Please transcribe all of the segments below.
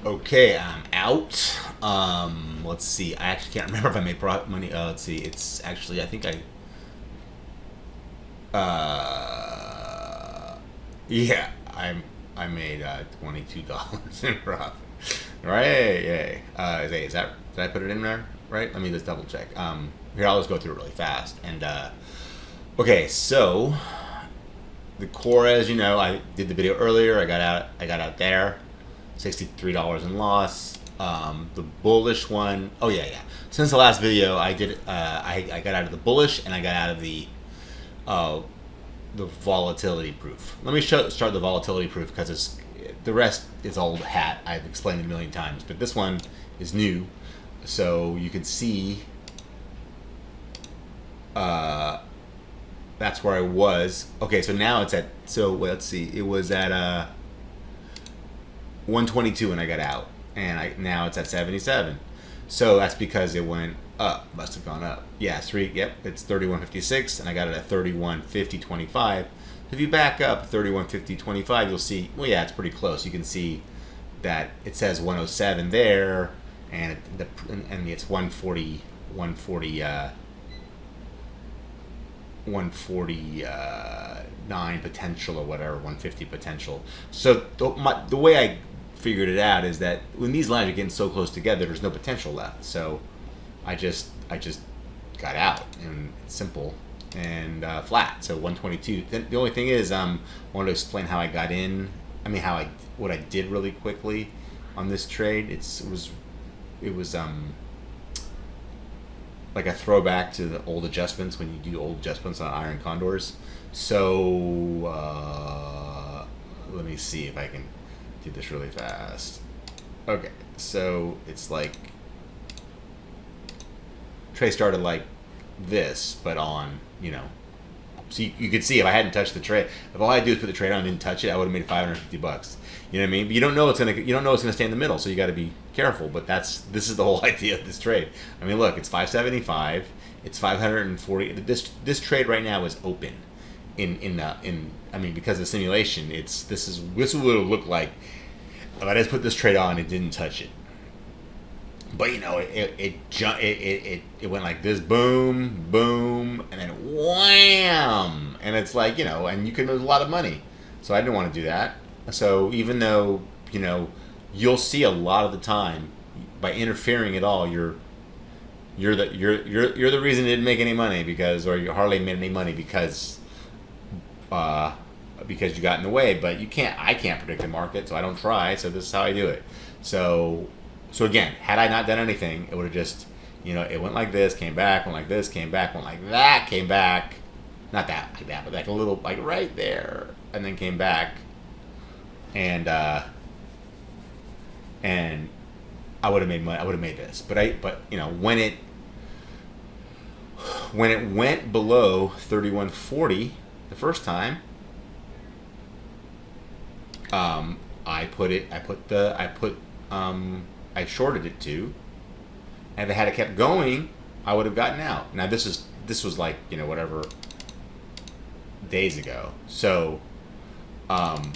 Okay, I'm out. Let's see. I actually can't remember if I made money. Let's see. It's actually, I think yeah, I made $22 in profit. Right? Yay. Is that did I put it in there? Right? Let me just double check. Here I'll just go through it really fast. And okay, so the core, as you know, I did the video earlier. I got out there. $63 in loss. The bullish one, oh yeah. Since the last video, I did. I got out of the bullish and I got out of the volatility proof. Let me start the volatility proof because the rest is old hat. I've explained it a million times, but this one is new, so you can see. That's where I was. Okay, so now it's at. So let's see. It was at 122 and I got out, and now it's at 77. So that's because it went up. Must have gone up. Yeah, it's 31.56, and I got it at 31.50.25. If you back up 31.50.25, you'll see. Well, yeah, it's pretty close. You can see that it says 107 there, and it's 149 potential or whatever, 150 potential. So the way I figured it out is that when these lines are getting so close together, there's no potential left. So I just got out, and it's simple and flat. So 122. The only thing is, I wanted to explain how I got in. I mean, what I did really quickly on this trade. It was like a throwback to the old adjustments when you do old adjustments on iron condors. So let me see if I can do this really fast. Okay, so it's like trade started like this, but on, so you could see if I hadn't touched the trade, if all I do is put the trade on and didn't touch it, I would have made $550. You know what I mean? But you don't know it's gonna stay in the middle, so you got to be careful. But this is the whole idea of this trade. I mean, look, it's 575, it's 540. This trade right now is open. I mean, because of simulation, this is what it'll look like if I just put this trade on and it didn't touch it. But it went like this, boom, boom, and then wham, and it's like, and you could lose a lot of money. So I didn't want to do that. So even though you'll see a lot of the time by interfering at all, you're the reason it didn't make any money or you hardly made any money because you got in the way. But I can't predict the market, so I don't try. So this is how I do it. So again, had I not done anything, it would have just, it went like this, came back, went like this, came back, went like that, came back, not that like that, but like a little, like right there, and then came back, and I would have made money. I would have made this, but when it went below 31.40 the first time, I shorted it too, and if it had kept going, I would have gotten out. Now this was like whatever days ago. So, but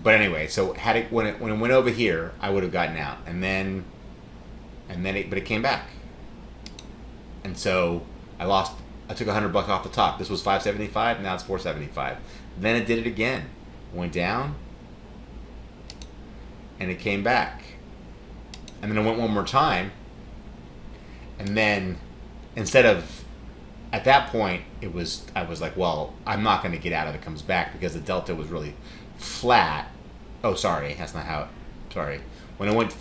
anyway, so when it went over here, I would have gotten out, but it came back, and so I took $100 off the top. This was 575. Now it's 475. Then it did it again, went down. And it came back, and then it went one more time, and then instead of, at that point, I was like, well, I'm not going to get out if it comes back because the delta was really flat. Oh, sorry, that's not how. Sorry, when it went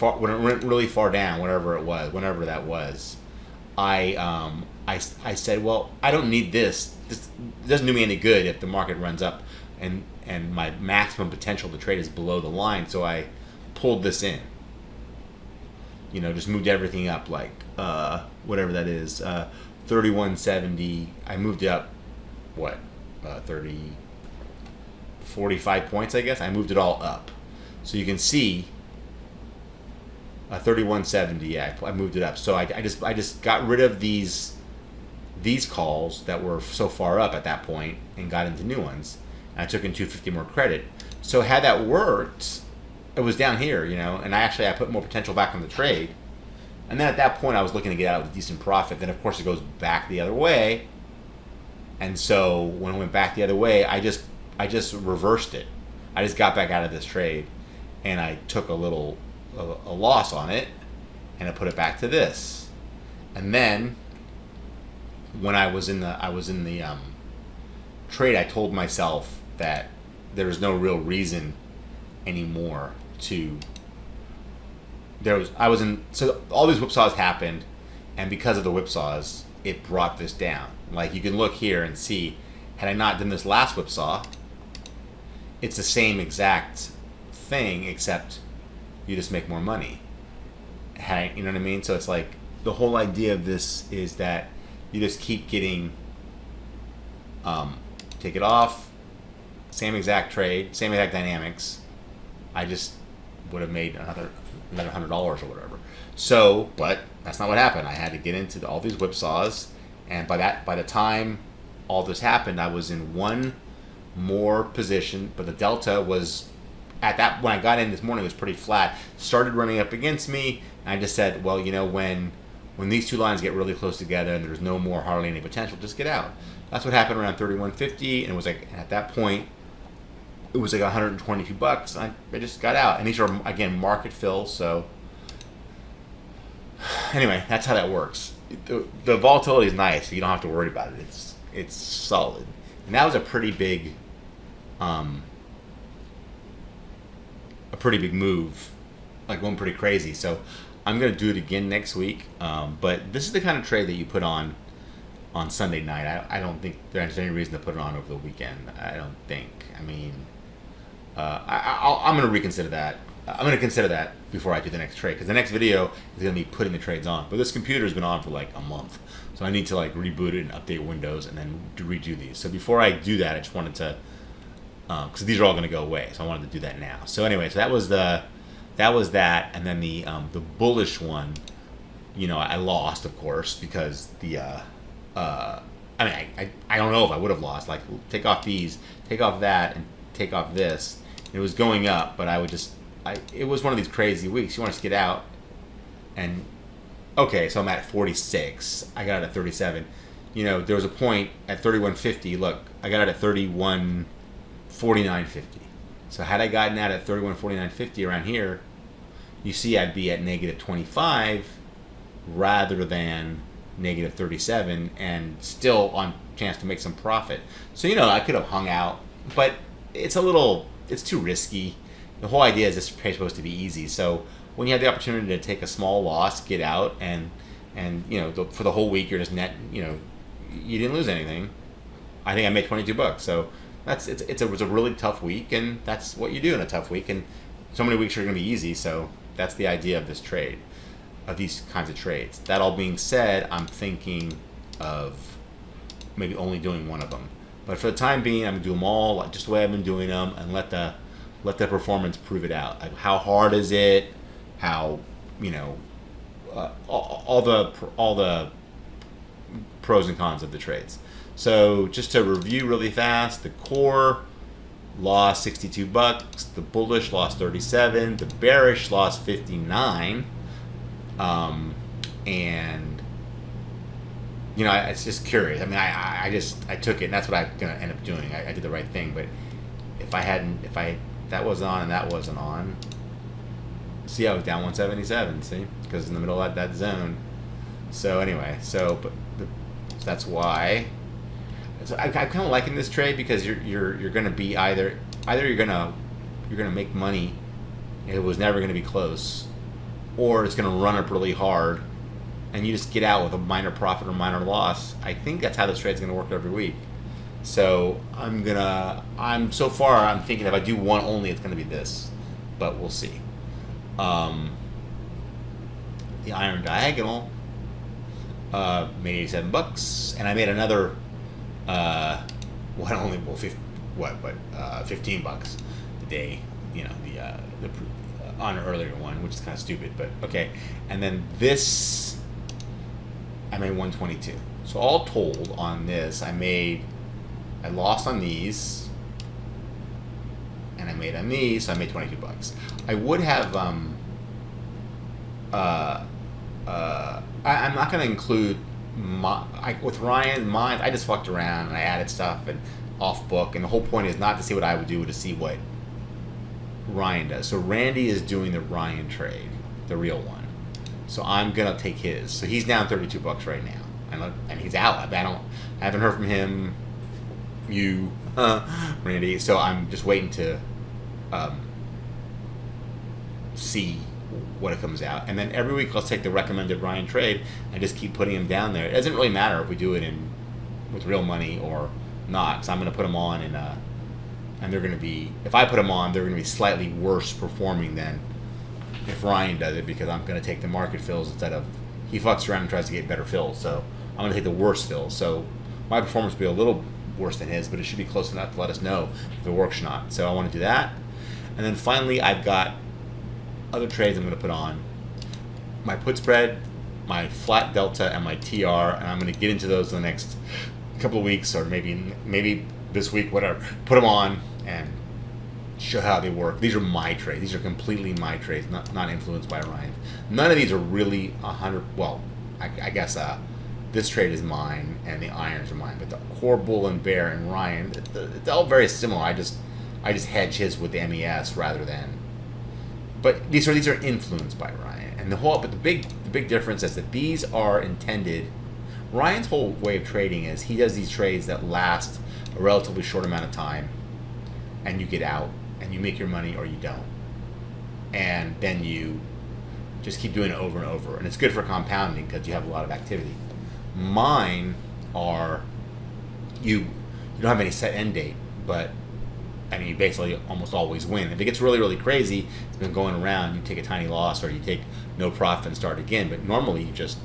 really far down, whenever that was, I said, well, I don't need this. This doesn't do me any good if the market runs up, and my maximum potential to trade is below the line. So I pulled this in, just moved everything up, like whatever that is, 31.70. I moved it up 45 points, I guess. I moved it all up, so you can see 31.70. Yeah, I moved it up. So I just got rid of these calls that were so far up at that point and got into new ones. And I took in 250 more credit. So had that worked, it was down here, you know, and I put more potential back on the trade. And then at that point, I was looking to get out with a decent profit. Then, of course, it goes back the other way. And so when it went back the other way, I just reversed it. I just got back out of this trade, and I took a loss on it, and I put it back to this. And then when I was in the trade, I told myself that there was no real reason anymore to. So all these whipsaws happened, and because of the whipsaws, it brought this down. Like, you can look here and see, had I not done this last whipsaw, it's the same exact thing, except you just make more money. You know what I mean? So it's like, the whole idea of this is that you just keep getting, take it off, same exact trade, same exact dynamics. I just would have made another $100 or whatever. So, but that's not what happened. I had to get into all these whipsaws, and by the time all this happened, I was in one more position, but the delta was when I got in this morning, it was pretty flat. Started running up against me, and I just said, well, you know, when these two lines get really close together and there's no more hardly any potential, just get out. That's what happened around 31.50, and it was like, at that point, it was like $122. I just got out, and these are, again, market fills. So anyway, that's how that works. The volatility is nice, so you don't have to worry about it. It's solid, and that was a pretty big move, like going pretty crazy. So I'm gonna do it again next week. But this is the kind of trade that you put on Sunday night. I don't think there's any reason to put it on over the weekend. I don't think. I mean, I'm going to reconsider that. I'm going to consider that before I do the next trade, because the next video is going to be putting the trades on. But this computer's been on for like a month, so I need to like reboot it and update Windows and then redo these. So before I do that, I just wanted to, because these are all going to go away, so I wanted to do that now. So anyway, so that was that, and then the bullish one, you know, I lost, of course, because I don't know if I would have lost. Like, take off these, take off that, and take off this. It was going up, but it was one of these crazy weeks. You want to get out, and okay, so I'm at 46. I got out at 37. You know, there was a point at 31.50. Look, I got out at 31.49.50. So had I gotten out at 31.49.50 around here, you see I'd be at negative 25 rather than negative 37, and still on chance to make some profit. So, you know, I could have hung out, but it's too risky. The whole idea is this trade supposed to be easy. So when you have the opportunity to take a small loss, get out, and you know, for the whole week you're just net, you know, you didn't lose anything. I think I made $22. So it was a really tough week, and that's what you do in a tough week. And so many weeks are going to be easy. So that's the idea of this trade, of these kinds of trades. That all being said, I'm thinking of maybe only doing one of them. But for the time being, I'm going to do them all just the way I've been doing them, and let the performance prove it out. Like, how hard is it? How, you know, all the pros and cons of the trades. So just to review really fast, the core lost $62, the bullish lost 37, the bearish lost 59, and you know, it's just curious. I mean, I took it, and that's what I'm gonna end up doing. I did the right thing, but if that was on and that wasn't on, see, I was down 177. See, because in the middle of that zone. So anyway, so that's why. So I'm kind of liking this trade, because you're gonna be either you're gonna make money, it was never gonna be close, or it's gonna run up really hard, and you just get out with a minor profit or minor loss. I think that's how this trade's gonna work every week. So I'm so far I'm thinking if I do one only, it's gonna be this, but we'll see. The iron diagonal made $87, and I made another $15 today. You know, the on an earlier one, which is kind of stupid, but okay. And then this, I made 122. So all told on this, I lost on these, and and I made on these, so I made 22 bucks. I would have I'm not going to include with Ryan. Mine, I just fucked around and I added stuff and off book, and the whole point is not to see what I would do, to see what Ryan does. So Randy is doing the Ryan trade, the real one. So I'm gonna take his. So he's down 32 bucks right now, and he's out. I haven't heard from him. Randy. So I'm just waiting to see what it comes out, and then every week I'll take the recommended Ryan trade and just keep putting him down there. It doesn't really matter if we do it with real money or not, because I'm going to put them on, and they're going to be, if I put them on, they're going to be slightly worse performing than if Ryan does it, because I'm going to take the market fills instead of, he fucks around and tries to get better fills, so I'm going to take the worst fills. So my performance will be a little worse than his, but it should be close enough to let us know if it works or not. So I want to do that. And then finally, I've got other trades I'm going to put on. My put spread, my flat delta, and my TR, and I'm going to get into those in the next couple of weeks, or maybe this week, whatever. Put them on and show how they work. These are my trades. These are completely my trades, not influenced by Ryan. None of these are really 100. Well, I guess this trade is mine and the irons are mine, but the core bull and bear and Ryan, it's all very similar. I just hedge his with the MES rather than. But these are influenced by Ryan, and the big difference is that these are intended. Ryan's whole way of trading is he does these trades that last a relatively short amount of time, and you get out and you make your money or you don't, and then you just keep doing it over and over, and it's good for compounding because you have a lot of activity. Mine are you don't have any set end date, but I mean, you basically almost always win. If it gets really, really crazy, it's been going around, you take a tiny loss or you take no profit and start again. But normally you just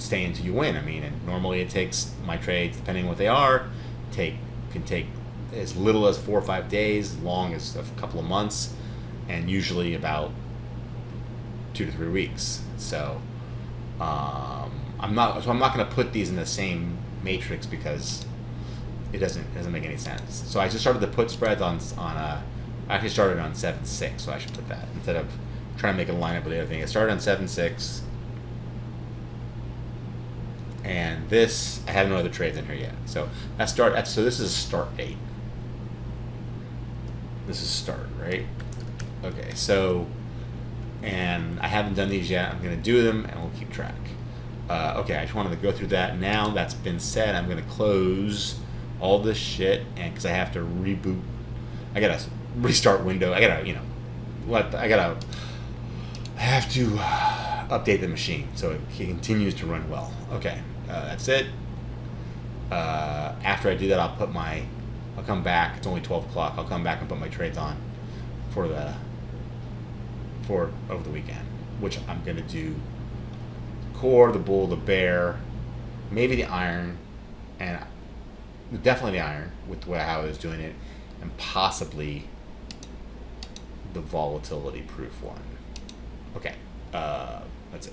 stay until you win. I mean, and normally it takes, my trades, depending on what they are, can take as little as 4 or 5 days, as long as a couple of months, and usually about 2 to 3 weeks. So I'm not going to put these in the same matrix because it doesn't make any sense. So I just started the put spreads on I actually started on 7-6, so I should put that instead of trying to make a lineup with the other thing. I started on 7-6, and this, I have no other trades in here yet. So so this is a start date. This is start, right? Okay, so, and I haven't done these yet. I'm going to do them, and we'll keep track. Okay, I just wanted to go through that. Now that's been said, I'm going to close all this shit, and because I have to reboot, I gotta restart window. I have to update the machine so it continues to run well. Okay, that's it. After I do that, I'll come back. It's only 12 o'clock. I'll come back and put my trades on for over the weekend, which I'm gonna do core, the bull, the bear, maybe the iron, and definitely the iron with how I was doing it, and possibly the volatility proof one. Okay, that's it.